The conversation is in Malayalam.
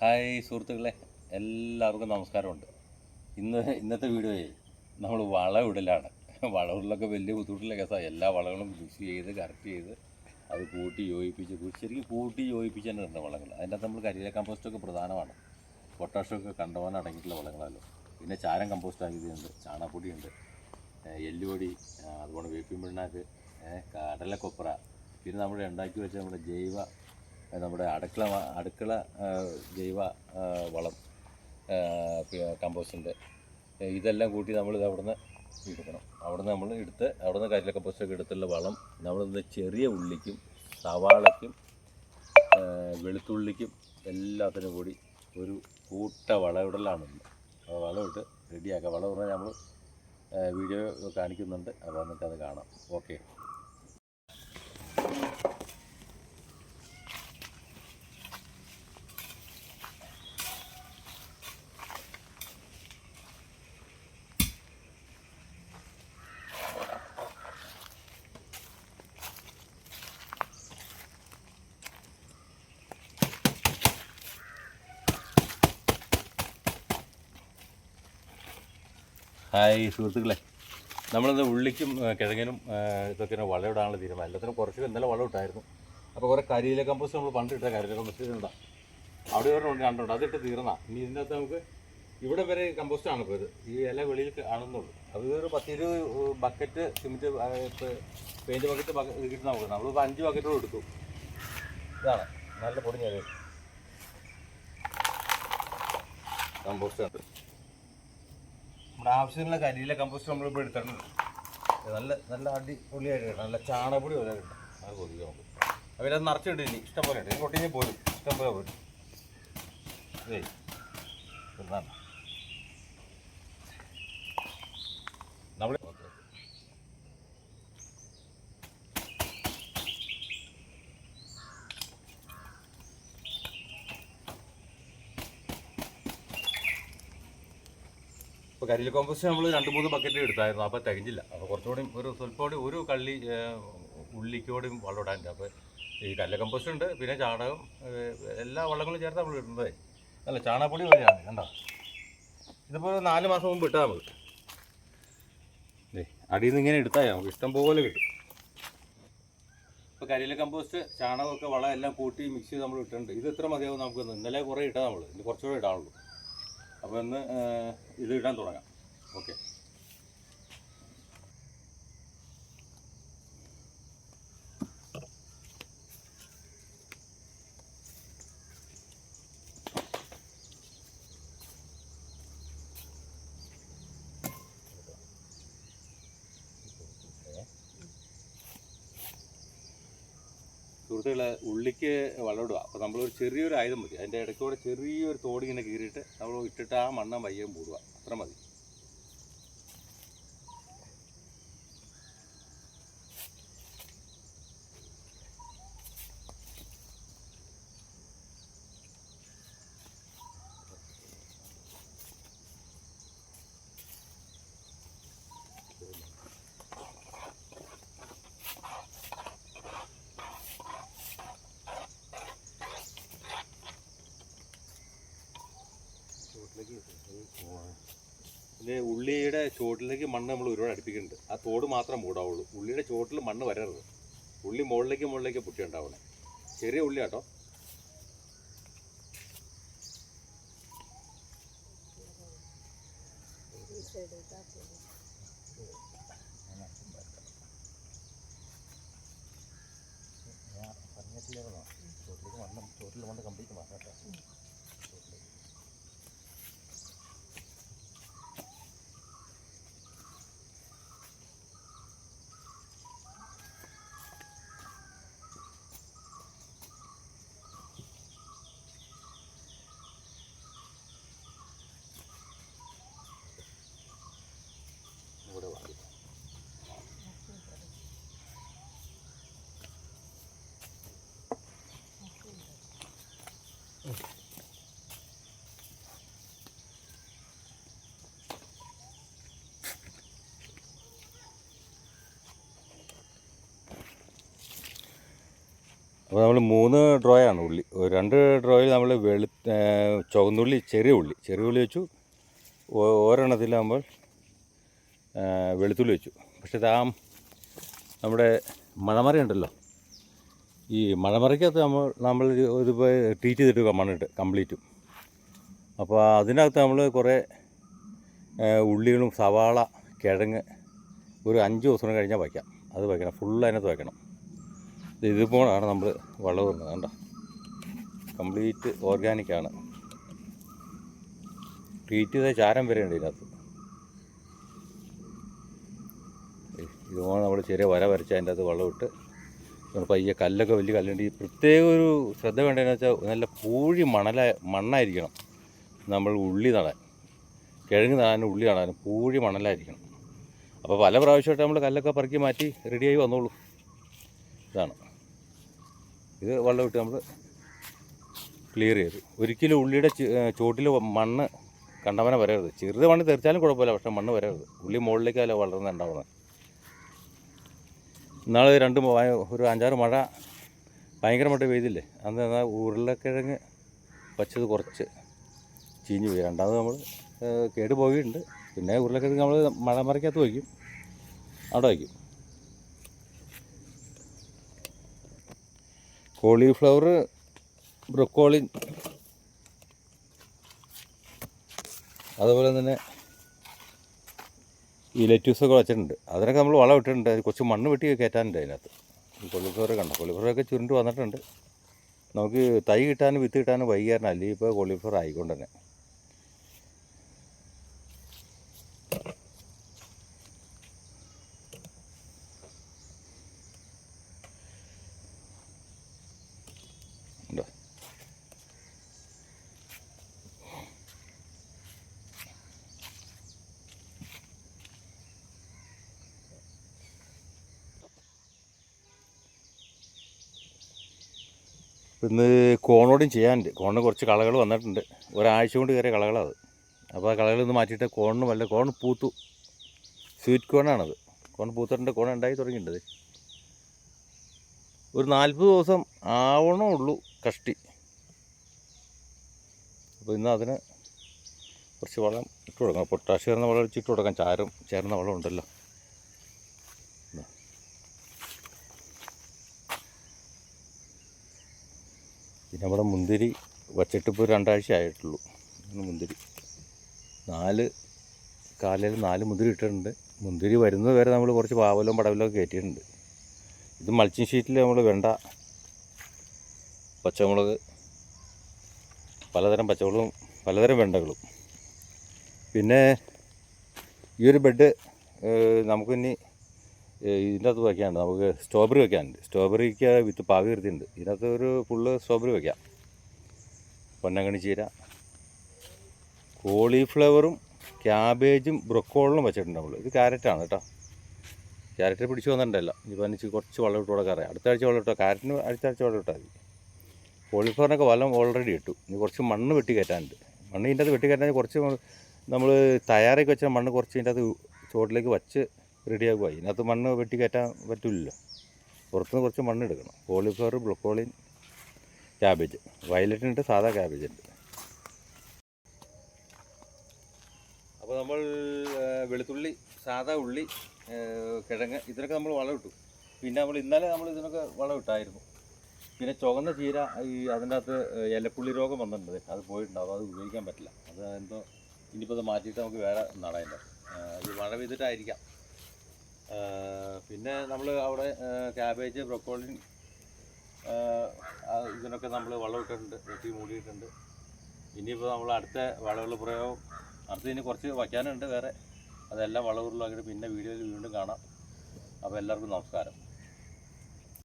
ഹായ് സുഹൃത്തുക്കളെ, എല്ലാവർക്കും നമസ്കാരമുണ്ട്. ഇന്നത്തെ വീഡിയോയിൽ നമ്മൾ വളമിടലാണ്. വളമിടലൊക്കെ വലിയ ബുദ്ധിമുട്ടുള്ള കേസാണ്. എല്ലാ വളങ്ങളും മിക്സ് ചെയ്ത് കറക്റ്റ് ചെയ്ത് അത് കൂട്ടി യോജിപ്പിച്ച് ശരിക്കും കൂട്ടി യോജിപ്പിച്ച് തന്നെ ഇടേണ്ട വളങ്ങൾ. അതിൻ്റെ അകത്ത് നമ്മൾ കരിയില കമ്പോസ്റ്റൊക്കെ പ്രധാനമാണ്. പൊട്ടാഷ്യമൊക്കെ കണ്ടമാനം അടങ്ങിയിട്ടുള്ള വളങ്ങളല്ലോ. പിന്നെ ചാരം കമ്പോസ്റ്റ് ആക്കിയതുണ്ട്, ചാണകപ്പൊടിയുണ്ട്, എല്ലുപൊടി, അതുപോലെ വേപ്പിൻ പിണ്ണാക്ക്, കടലക്കൊപ്ര, പിന്നെ നമ്മൾ ഉണ്ടാക്കി വെച്ച നമ്മുടെ അടുക്കള ജൈവ വളം കമ്പോസ്റ്റിൻ്റെ ഇതെല്ലാം കൂട്ടി നമ്മളിത് അവിടുന്ന് എടുക്കണം. അവിടുന്ന് നമ്മൾ അവിടുന്ന് കരിയില കമ്പോസ്റ്റൊക്കെ എടുത്തുള്ള വളം നമ്മളിന്ന് ചെറിയ ഉള്ളിക്കും സവാളയ്ക്കും വെളുത്തുള്ളിക്കും എല്ലാത്തിനും കൂടി ഒരു കൂട്ട വളമിടലാണ്. വളമിട്ട് റെഡിയാക്കുക. വളം പറഞ്ഞാൽ നമ്മൾ വീഡിയോ കാണിക്കുന്നുണ്ട്, അപ്പോൾ എന്നിട്ട് അത് കാണാം. ഓക്കെ. ഹായ് സുഹൃത്തുക്കളെ, നമ്മളിന്ന് ഉള്ളിക്കും കിഴങ്ങിനും ഇതൊക്കെ വളമിടാനുള്ള തീരുമാനം. എല്ലാത്തിനും കുറച്ച് ഇന്നലെ വളം ഇട്ടായിരുന്നു. അപ്പോൾ കുറേ കരിയില കമ്പോസ്റ്റ് നമ്മൾ പണ്ടിട്ട കരിയില കമ്പോസ്റ്റ് ഉണ്ടാകും. അവിടെ ഒരെണ്ണം കണ്ടുണ്ട്, അതിട്ട് തീർന്ന. ഇനി ഇതിനകത്ത് നമുക്ക് ഇവിടെ വരെ കമ്പോസ്റ്റാണ് ഇപ്പോൾ ഇത്. ഈ ഇല വെളിയിൽ കാണുന്നുള്ളൂ. അത് ഒരു 10-20 ബക്കറ്റ് സിമെൻറ്റ് പെയിൻറ്റ് ബക്കറ്റ് കിട്ടുന്ന നമുക്ക്. നമ്മളിപ്പോൾ 5 ബക്കറ്റോട് എടുത്തു. ഇതാണ് നല്ല പൊടിഞ്ഞത് കമ്പോസ്റ്റ് ഉണ്ട്. നമ്മുടെ ആവശ്യമുള്ള കരിയില കമ്പോസ്റ്റ് നമ്മളിപ്പോൾ എടുത്തിട്ടുണ്ട്. നല്ല അടിപൊളിയായിട്ട് നല്ല ചാണകപ്പൊടി പോലെ കിട്ടും. അത് പൊടിക്കുക നമുക്ക്. അപ്പോൾ അത് നിറച്ചിട്ടില്ല, ഇഷ്ടം പോലെ ഉണ്ട്. കൊട്ടിഞ്ഞ് പോരും, ഇഷ്ടം പോലെ പോരും. ഇതേ നമ്മൾ ഇപ്പോൾ കരിയില കോമ്പോസ്റ്റ് നമ്മൾ 2-3 ബക്കറ്റ് എടുത്തായിരുന്നു. അപ്പോൾ തികഞ്ഞില്ല. അപ്പോൾ കുറച്ചുകൂടി സ്വല്പം ഒരു കള്ളി ഉള്ളിക്കോടും വളം ഇടാനുണ്ട്. അപ്പോൾ ഈ കരിയില കമ്പോസ്റ്റ് ഉണ്ട്, പിന്നെ ചാണകം, എല്ലാ വളങ്ങളും ചേർത്ത് നമ്മൾ ഇടുന്നത്. അല്ല, ചാണകപ്പൊടി പോലെയാണ്. കണ്ടോ, ഇതിപ്പോൾ 4 മാസം മുമ്പ് ഇട്ടാൽ നമുക്ക് അടിയിൽ നിന്ന് ഇങ്ങനെ എടുത്താൽ നമുക്ക് ഇഷ്ടം പോലെ കിട്ടും. ഇപ്പോൾ കരിയില കമ്പോസ്റ്റ് ചാണകമൊക്കെ വളം എല്ലാം കൂട്ടി മിക്സ് ചെയ്ത് നമ്മൾ ഇട്ടിട്ടുണ്ട്. ഇത് എത്ര മതിയാവും നമുക്ക്? ഇന്നലെ കുറേ ഇട്ടാൽ നമ്മൾ ഇന്ന് കുറച്ചുകൂടെ ഇടാനുള്ളൂ. അപ്പോൾ ഇന്ന് ഇത് ഇടാൻ തുടങ്ങാം. ഓക്കെ. സുഹൃത്തുക്കളെ, ഉള്ളിക്ക് വളമിടുക. അപ്പോൾ നമ്മളൊരു ചെറിയൊരു ആയുധം മതി. അതിൻ്റെ ഇടയ്ക്കൂടെ ചെറിയൊരു തോടി ഇങ്ങനെ കീറിയിട്ട് നമ്മൾ ഇട്ടിട്ട് ആ മണ്ണ് പയ്യം മൂടുക. അത്ര മതി. പിന്നെ ഉള്ളിയുടെ ചുവട്ടിലേക്ക് മണ്ണ് നമ്മൾ ഒരുപാട് അടുപ്പിക്കുന്നുണ്ട്. ആ തോട് മാത്രം മൂടാവുള്ളൂ. ഉള്ളിയുടെ ചുവട്ടിൽ മണ്ണ് വരരുത്. ഉള്ളി മുകളിലേക്ക് പൊട്ടി ഉണ്ടാവണേ. ചെറിയ ഉള്ളി കേട്ടോ. ചോട്ടിൽ മണ്ണ് കംപ്ലീറ്റ് മാറ്റാം കേട്ടോ. അപ്പോൾ നമ്മൾ 3 ഡ്രോയാണ് ഉള്ളി. 2 ഡ്രോയിൽ നമ്മൾ ചുവന്നുള്ളി ചെറിയ ഉള്ളി വെച്ചു. ഓരെണ്ണത്തിലാകുമ്പോൾ വെളുത്തുള്ളി വെച്ചു. പക്ഷേ നമ്മുടെ മഴമറ ഉണ്ടല്ലോ, ഈ മഴമറയ്ക്കകത്ത് നമ്മൾ ഇത് ട്രീറ്റ് ചെയ്തിട്ട് മണ്ണിട്ട് കംപ്ലീറ്റും. അപ്പോൾ അതിനകത്ത് നമ്മൾ കുറേ ഉള്ളികളും സവാള, കിഴങ്ങ് ഒരു 5 ദിവസം കഴിഞ്ഞാൽ വയ്ക്കാം. അത് വയ്ക്കണം, ഫുള്ള് അതിനകത്ത് വയ്ക്കണം. ഇതുപോലാണ് നമ്മൾ വളം ഇടുന്നത്. കണ്ടോ, കംപ്ലീറ്റ് ഓർഗാനിക്കാണ്. ട്രീറ്റ് ചെയ്ത ചാരം വരെ ഉണ്ട് ഇതിനകത്ത്. ഇതുപോലെ നമ്മൾ ചെറിയ വര വരച്ച് അതിൻ്റെ അകത്ത് വെള്ളമിട്ട് പയ്യെ കല്ലൊക്കെ വലിയ കല്ലുണ്ട്. ഈ പ്രത്യേക ഒരു ശ്രദ്ധ വേണ്ടതെന്ന് വെച്ചാൽ നല്ല പൂഴി മണ്ണായിരിക്കണം നമ്മൾ ഉള്ളി നടാൻ, കിഴങ്ങ് നടാനും ഉള്ളി നടാനും പൂഴി മണലായിരിക്കണം. അപ്പോൾ പല പ്രാവശ്യമായിട്ട് നമ്മൾ കല്ലൊക്കെ പറക്കി മാറ്റി റെഡിയായി വന്നോളൂ. ഇതാണ് ഇത് വെള്ളമിട്ട് നമ്മൾ ക്ലിയർ ചെയ്തു. ഒരിക്കലും ഉള്ളിയുടെ ചോട്ടിൽ മണ്ണ് കണ്ടവനെ വരരുത്. ചെറുത് മണ്ണ് തെറിച്ചാലും കുഴപ്പമില്ല, പക്ഷേ മണ്ണ് വരരുത്. ഉള്ളി മുകളിലേക്കല്ല വളർന്നുണ്ടാവുന്നത്. ഇന്നാൾ ഒരു 5-6 മഴ ഭയങ്കരമായിട്ട് പെയ്തില്ലേ, അന്ന് എന്നാൽ ഉരുളക്കിഴങ്ങ് വച്ചത് കുറച്ച് ചീഞ്ഞ് പോയി. രണ്ടാമത് നമ്മൾ കേട് പോയിട്ടുണ്ട്. പിന്നെ ഉരുളക്കിഴങ്ങ് നമ്മൾ മഴമറയ്ക്കകത്ത് വയ്ക്കും, അവിടെ വയ്ക്കും. കോളിഫ്ലവർ, ബ്രൊക്കോളി, അതുപോലെ തന്നെ ഈ ലെറ്റ്യൂസൊക്കെ വച്ചിട്ടുണ്ട്. അതിനൊക്കെ നമ്മൾ വളം ഇട്ടിട്ടുണ്ട്. അത് കുറച്ച് മണ്ണ് വെട്ടി കയറ്റാനുണ്ട് അതിനകത്ത്. ഈ കോളിഫ്ലവർ കണ്ടോ, കോളിഫ്ലവറൊക്കെ ചുരുണ്ട് വന്നിട്ടുണ്ട്. നമുക്ക് തൈ കിട്ടാനും വിത്ത് കിട്ടാനും വൈകാരണം, അല്ലെങ്കിൽ ഇപ്പോൾ കോളിഫ്ലവർ ആയിക്കൊണ്ട് തന്നെ. ഉണ്ടോ, ഇന്ന് കോണോടും ചെയ്യാനുണ്ട്. കോണിന് കുറച്ച് കളകൾ വന്നിട്ടുണ്ട്. ഒരാഴ്ച കൊണ്ട് കയറിയ കളകളത്. അപ്പോൾ ആ കളകളൊന്ന് മാറ്റിയിട്ട് കോണിന് വല്ല കോൺ പൂത്തു. സ്വീറ്റ് കോണാണത്. കോൺ പൂത്തിട്ടുണ്ട്, കോൺ ഉണ്ടായി തുടങ്ങിയിട്ടുണ്ട്. ഒരു 40 ദിവസം ആവണേ ഉള്ളൂ കഷ്ടി. അപ്പോൾ ഇന്ന് അതിന് കുറച്ച് വളം ഇട്ട് കൊടുക്കാം. പൊട്ടാഷ് ചേർന്ന വളം ഇട്ട് കൊടുക്കാം. ചാരം ചേർന്ന വളം ഉണ്ടല്ലോ. പിന്നെ നമ്മുടെ മുന്തിരി വച്ചിട്ടിപ്പോൾ 2 ആഴ്ച ആയിട്ടുള്ളൂ. മുന്തിരി 4 കാലയിൽ 4 മുന്തിരി ഇട്ടിട്ടുണ്ട്. മുന്തിരി വരുന്നത് വരെ നമ്മൾ കുറച്ച് പാവലും പടവലും ഒക്കെ കയറ്റിയിട്ടുണ്ട്. ഇത് മൾച്ചിങ് ഷീറ്റിൽ നമ്മൾ വെണ്ട, പച്ചമുളക്, പലതരം പച്ചമുളകും പലതരം വെണ്ടകളും. പിന്നെ ഈ ഒരു ബെഡ് നമുക്കിനി ഇതിൻ്റെ അകത്ത് വയ്ക്കാനുണ്ട്. നമുക്ക് സ്ട്രോബെറി വയ്ക്കാനുണ്ട്. സ്ട്രോബെറിക്ക് വിത്ത് പാവി നിർത്തിയിട്ടുണ്ട്. ഇതിനകത്ത് ഒരു ഫുള്ള് സ്ട്രോബെറി വയ്ക്കാം. പൊന്നങ്കണി ചീര, കോളിഫ്ലവറും ക്യാബേജും ബ്രൊക്കോളിനും വെച്ചിട്ടുണ്ട് നമ്മൾ. ഇത് ക്യാരറ്റാണ് കേട്ടോ. ക്യാരറ്റ് പിടിച്ച് വന്നിട്ടുണ്ടല്ലോ. ഇനിയിപ്പോൾ അതിന് കുറച്ച് വെള്ളം ഇട്ട് കൊടുക്കാൻ അറിയാം. അടുത്ത ആഴ്ച വെള്ളം ഇട്ടോ. ക്യാരറ്റിന് അടുത്ത ആഴ്ച വെള്ളം ഇട്ടാൽ മതി. കോളിഫ്ലവറിനൊക്കെ വളം ഓൾറെഡി ഇട്ടു. ഇനി കുറച്ച് മണ്ണ് വെട്ടി കയറ്റാനുണ്ട്. മണ്ണ് ഇതിൻ്റെ അകത്ത് വെട്ടി കയറ്റാൻ കുറച്ച് നമ്മൾ തയ്യാറാക്കി വെച്ച മണ്ണ് കുറച്ച് ഇതിൻ്റെ അകത്ത് ചുവട്ടിലേക്ക് വച്ച് റെഡിയാക്കുക. ഇതിനകത്ത് മണ്ണ് വെട്ടി കയറ്റാൻ പറ്റില്ലല്ലോ. പുറത്തുനിന്ന് കുറച്ച് മണ്ണ് എടുക്കണം. കോളിഫ്ലവർ, ബ്രൊക്കോളി, ക്യാബേജ്, വയലറ്റുണ്ട്, സാധാ ക്യാബേജ് ഉണ്ട്. അപ്പോൾ നമ്മൾ വെളുത്തുള്ളി, സാധാ ഉള്ളി, കിഴങ്ങ് ഇതിനൊക്കെ നമ്മൾ വളം ഇട്ടു. പിന്നെ നമ്മൾ ഇന്നലെ ഇതിനൊക്കെ വളം ഇട്ടായിരുന്നു. പിന്നെ ചുവന്ന ചീര, അതിൻ്റെ അകത്ത് ഇലപ്പുള്ളി രോഗം വന്നിട്ടുണ്ട്. അത് പോയിട്ടുണ്ടാവും. അത് ഉപയോഗിക്കാൻ പറ്റില്ല. അത് എന്തോ ഇനിയിപ്പോൾ അത് മാറ്റിയിട്ട് നമുക്ക് വേറെ നടാനുണ്ട്. ഈ മഴ പെയ്തിട്ടായിരിക്കാം. പിന്നെ നമ്മൾ അവിടെ ക്യാബേജ്, ബ്രൊക്കോളി ഇതിനൊക്കെ നമ്മൾ വളം ഇട്ടിട്ടുണ്ട്, വെട്ടി മൂടിയിട്ടുണ്ട്. ഇനിയിപ്പോൾ നമ്മൾ അടുത്ത വളമുള്ള പ്രയോഗം ഇനി കുറച്ച് വയ്ക്കാനുണ്ട് വേറെ. അതെല്ലാം വളമുള്ളതാക്കിയിട്ട് പിന്നെ വീഡിയോയിൽ വീണ്ടും കാണാം. അപ്പോൾ എല്ലാവർക്കും നമസ്കാരം.